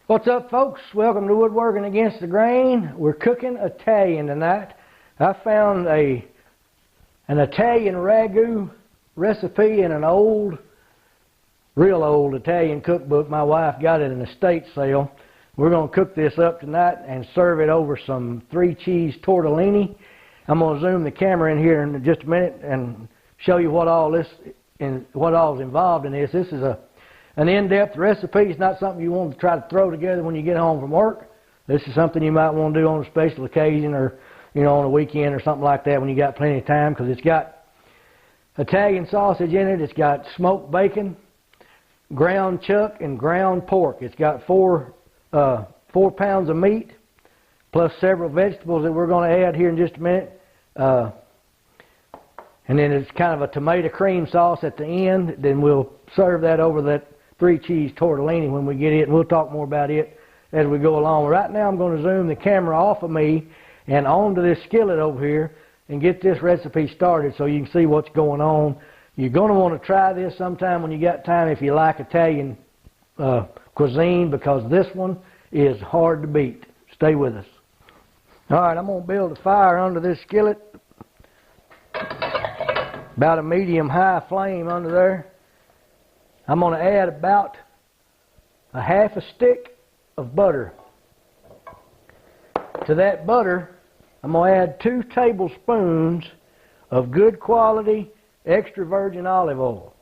What's up, folks? Welcome to Woodworking Against the Grain. We're cooking Italian tonight. I found an Italian Ragu recipe in an real old Italian cookbook. My wife got it in an estate sale. We're going to cook this up tonight and serve it over some 3-cheese tortellini. I'm going to zoom the camera in here in just a minute and show you what all is involved in this. This is an in-depth recipe. It's not something you want to try to throw together when you get home from work. This is something you might want to do on a special occasion, or on a weekend or something like that when you got plenty of time, because it's got Italian sausage in it. It's got smoked bacon, ground chuck, and ground pork. It's got 4 pounds of meat plus several vegetables that we're going to add here in just a minute. And then it's kind of a tomato cream sauce at the end. Then we'll serve that over that 3-cheese tortellini when we get it, and we'll talk more about it as we go along. Right now I'm going to zoom the camera off of me and onto this skillet over here and get this recipe started so you can see what's going on. You're going to want to try this sometime when you got time if you like Italian cuisine, because this one is hard to beat. Stay with us. Alright, I'm going to build a fire under this skillet, about a medium-high flame under there. I'm going to add about a half a stick of butter. To that butter, I'm going to add 2 tablespoons of good quality extra virgin olive oil.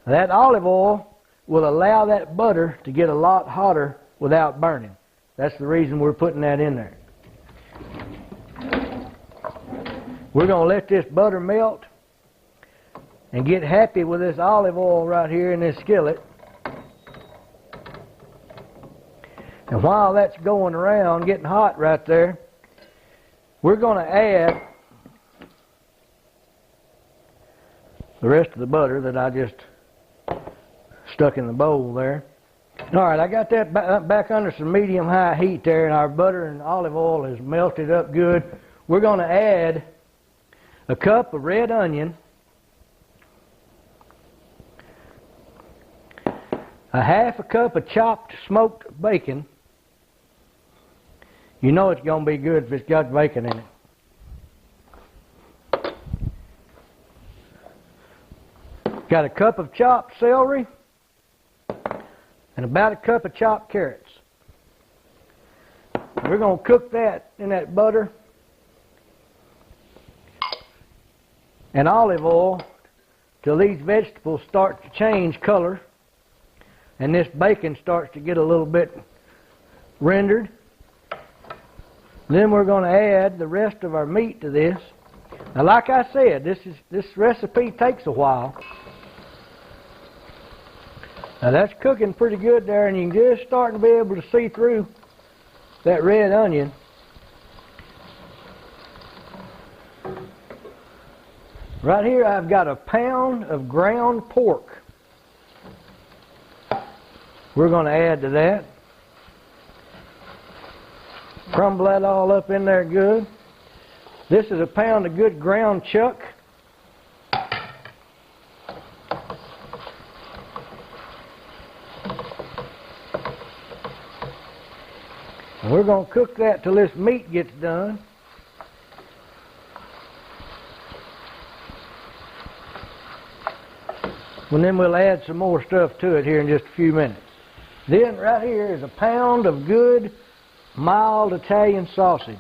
That olive oil will allow that butter to get a lot hotter without burning. That's the reason we're putting that in there. We're going to let this butter melt and get happy with this olive oil right here in this skillet. And while that's going around, getting hot right there, we're going to add the rest of the butter that I just stuck in the bowl there. Alright, I got that back under some medium-high heat there, and our butter and olive oil is melted up good. We're going to add a cup of red onion, a half a cup of chopped smoked bacon. You know it's going to be good if it's got bacon in it. Got a cup of chopped celery and about a cup of chopped carrots. We're going to cook that in that butter and olive oil till these vegetables start to change color and this bacon starts to get a little bit rendered. Then we're going to add the rest of our meat to this. Now, like I said, this recipe takes a while. Now that's cooking pretty good there, and you're just starting to be able to see through that red onion. Right here I've got a pound of ground pork. We're going to add to that. Crumble that all up in there good. This is a pound of good ground chuck. And we're going to cook that till this meat gets done. And then we'll add some more stuff to it here in just a few minutes. Then right here is a pound of good mild Italian sausage.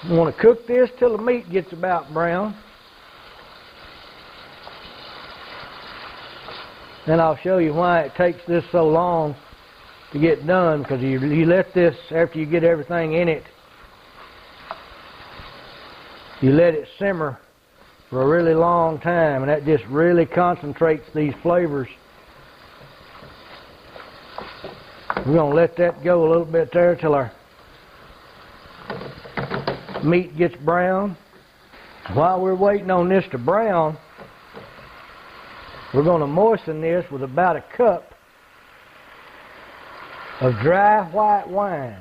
You want to cook this till the meat gets about brown. Then I'll show you why it takes this so long to get done, because you let this, after you get everything in it, you let it simmer for a really long time, and that just really concentrates these flavors. We're going to let that go a little bit there till our meat gets brown. While we're waiting on this to brown, we're going to moisten this with about a cup of dry white wine.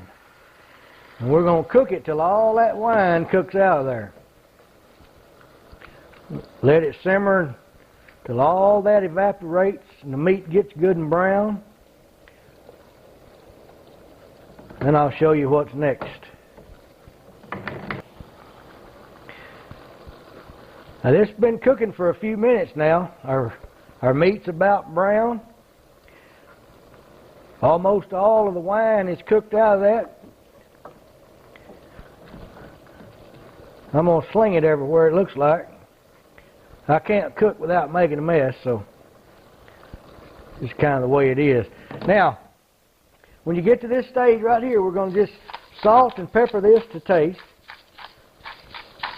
And we're going to cook it till all that wine cooks out of there. Let it simmer till all that evaporates and the meat gets good and brown. Then I'll show you what's next. Now this has been cooking for a few minutes now. Our meat's about brown. Almost all of the wine is cooked out of that. I'm going to sling it everywhere, it looks like. I can't cook without making a mess, so it's kind of the way it is. Now, when you get to this stage right here, we're going to just salt and pepper this to taste.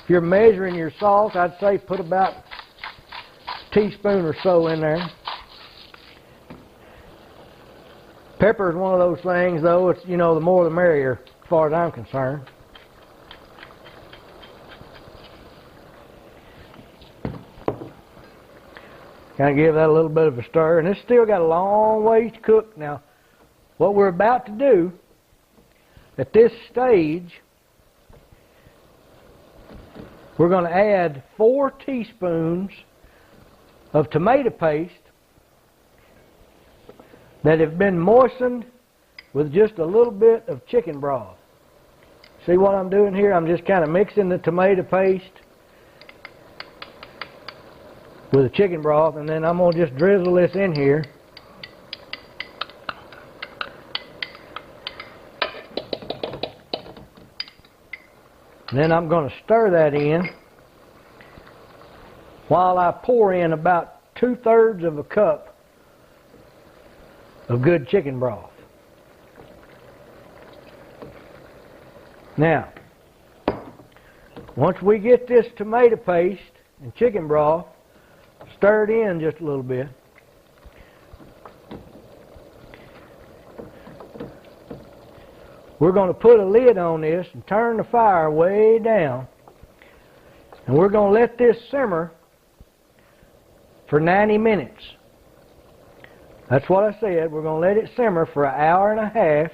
If you're measuring your salt, I'd say put about a teaspoon or so in there. Pepper is one of those things, though, it's, you know, the more the merrier, as far as I'm concerned. Kind of give that a little bit of a stir, and it's still got a long ways to cook. Now, what we're about to do at this stage, we're going to add 4 teaspoons of tomato paste that have been moistened with just a little bit of chicken broth. See what I'm doing here? I'm just kind of mixing the tomato paste with the chicken broth, and then I'm going to just drizzle this in here. And then I'm going to stir that in while I pour in about 2/3 of a cup of good chicken broth. Now, once we get this tomato paste and chicken broth stirred in just a little bit, we're going to put a lid on this and turn the fire way down, and we're going to let this simmer for 90 minutes. That's what I said. We're going to let it simmer for an hour and a half,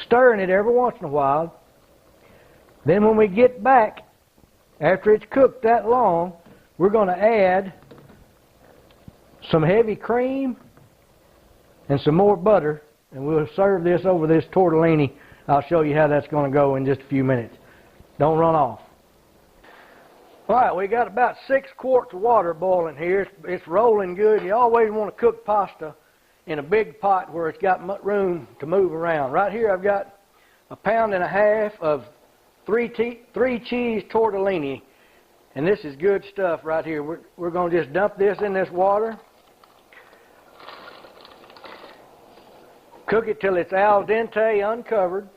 stirring it every once in a while. Then when we get back, after it's cooked that long, we're going to add some heavy cream and some more butter, and we'll serve this over this tortellini. I'll show you how that's going to go in just a few minutes. Don't run off. All right, we got about 6 quarts of water boiling here. It's rolling good. You always want to cook pasta in a big pot where it's got room to move around. Right here I've got 1.5 pounds of 3 cheese tortellini, and this is good stuff right here. We're going to just dump this in this water. Cook it till it's al dente, uncovered.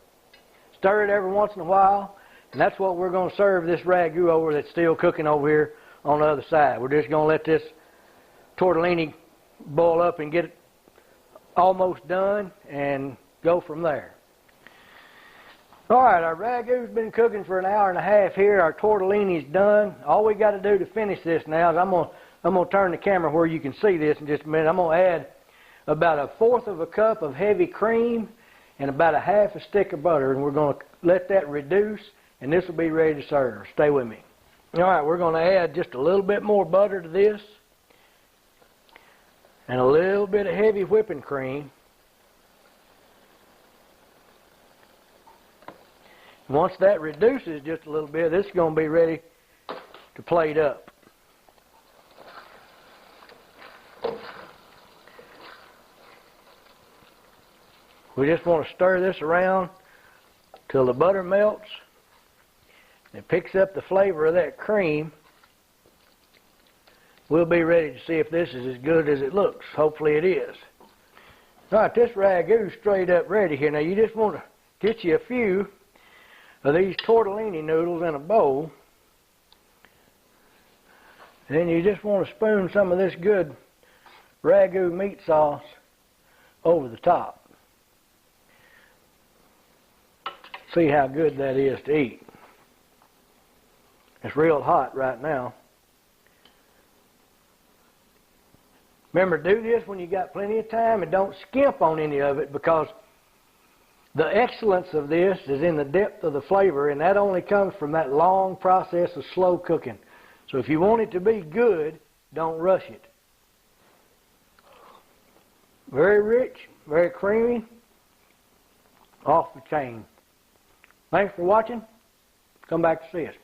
Stir it every once in a while. And that's what we're going to serve this ragu over that's still cooking over here on the other side. We're just going to let this tortellini boil up and get it almost done and go from there. All right, our ragu's been cooking for an hour and a half here. Our tortellini's done. All we got to do to finish this now is I'm going to turn the camera where you can see this in just a minute. I'm going to add about 1/4 of a cup of heavy cream and about 1/2 stick of butter, and we're going to let that reduce, and this will be ready to serve. Stay with me. All right, we're going to add just a little bit more butter to this and a little bit of heavy whipping cream. Once that reduces just a little bit, this is going to be ready to plate up. We just want to stir this around till the butter melts. It picks up the flavor of that cream. We'll be ready to see if this is as good as it looks. Hopefully it is. All right, this ragu's straight up ready here. Now you just want to get you a few of these tortellini noodles in a bowl. And then you just want to spoon some of this good ragu meat sauce over the top. See how good that is to eat. It's real hot right now. Remember, do this when you got plenty of time, and don't skimp on any of it, because the excellence of this is in the depth of the flavor, and that only comes from that long process of slow cooking. So if you want it to be good, don't rush it. Very rich, very creamy. off the chain. Thanks for watching. Come back to see us.